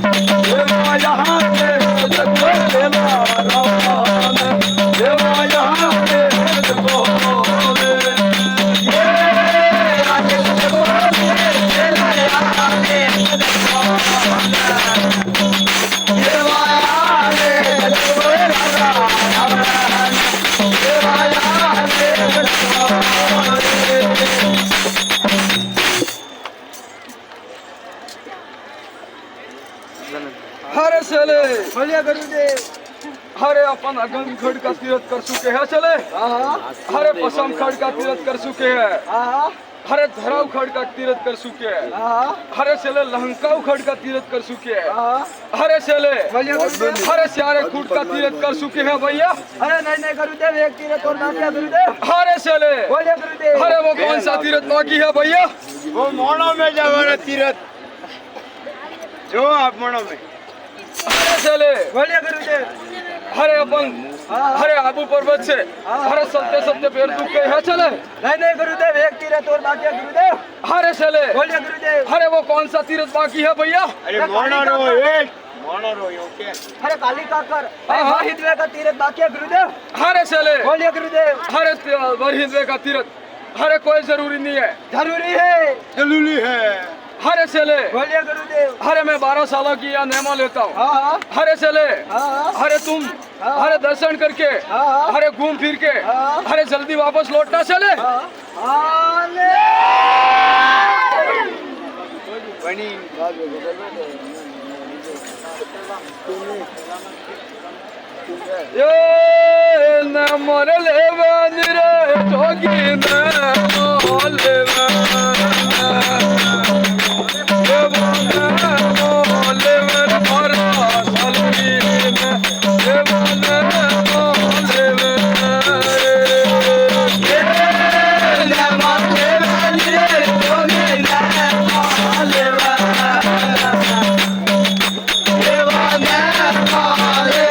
देवा यहाँ पे मुझको देवा रवान, देवा यहाँ पे मुझको दे। ये आगे मुझको दे, देवा यहाँ पे मुझको दे। देवा यहाँ पे मुझको रवान, देवा यहाँ पे मुझको दे। हरे चले बोलिए गुरुदेव। हरे अपन अगम खड़ का तीरथ कर चुके हैं चले। हरे पसम खड़ का तीरथ कर चुके हैं। हरे धराव खड़ का तीरथ कर चुके हैं। हरे चले लहंका खड़ का तीरथ कर चुके हैं। हरे चले हरे स्यारे खूट का तीरथ कर चुके हैं भैया। अरे नहीं नहीं गुरुदेव, एक तीरथ और बाकी है गुरुदेव। हरे चले बोलिए गुरुदेव। हरे वो कौन सा तीरथ बाकी है भैया? वो मोनो में जावाना तीरथ जो आप मोनो में। हरे चले बोलिए गुरुदेव। हरे अपन हरे आबू पर्वत से हरे सत्य सत्य पैर दुखे हैं चले। नहीं नहीं गुरुदेव, एक तीरथ और बाकी है गुरुदेव। हरे चले बोलिए गुरुदेव। हरे वो कौन सा तीरथ बाकी है भैया? अरे मोनो रो एक मोनो रो ओके। अरे काली काकर हिंदवे का तीरथ बाकी है गुरुदेव। हरे चले बोलिए गुरुदेव। हरे वरहिंदवे का तीरथ हरे कोई जरूरी नहीं है। जरूरी है। जरूरी है। हरे चले बोलिए गुरुदेव। हरे मैं 12 साल की यहाँ नेमा लेता हूँ। हाँ हरे चले हाँ हरे तुम हरे दर्शन करके हाँ। हरे घूम फिर के हाँ। हरे जल्दी वापस लौटना चले। बनी ये न मरले बंदरे जोगी न मोले ये बंदरे मोले वर भरा सालवी न ये बंदरे मोले ये न मरले बंदरे जोगी न मोले ये बंदरे मोले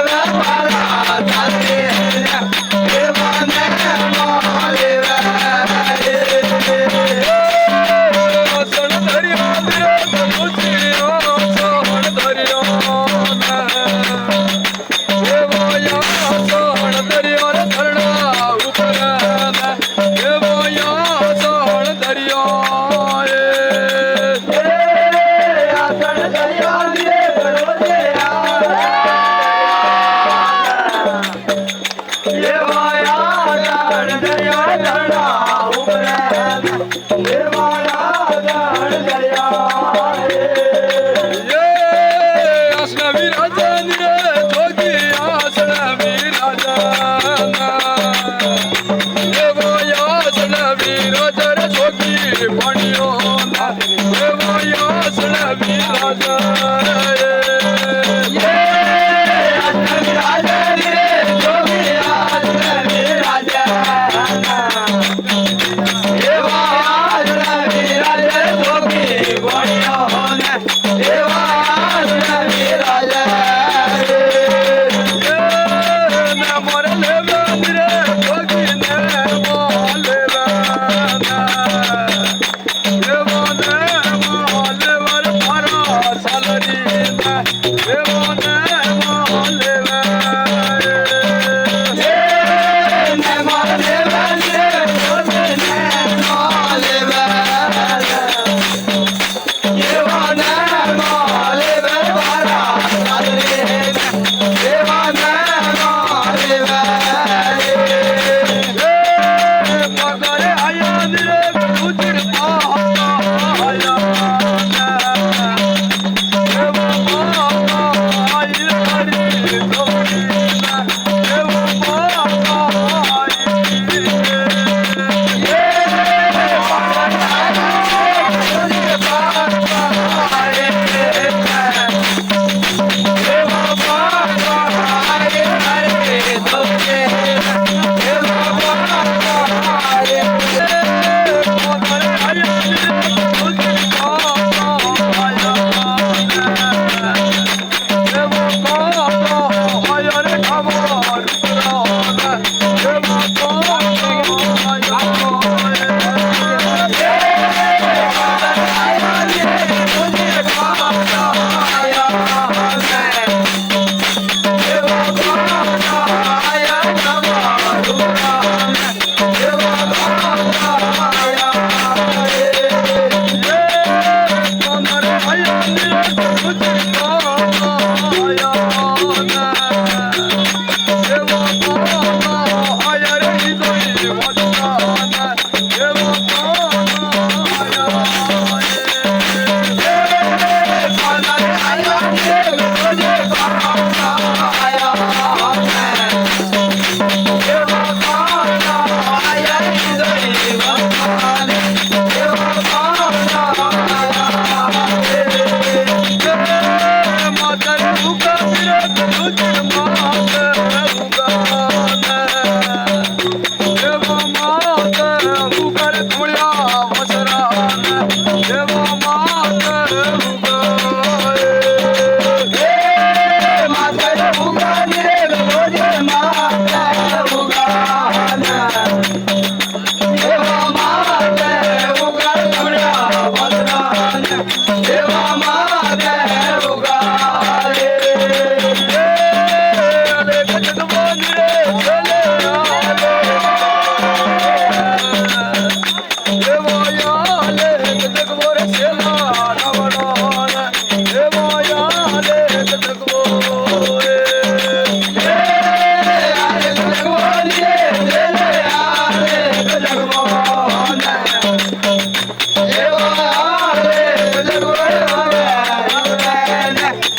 Salary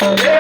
अरे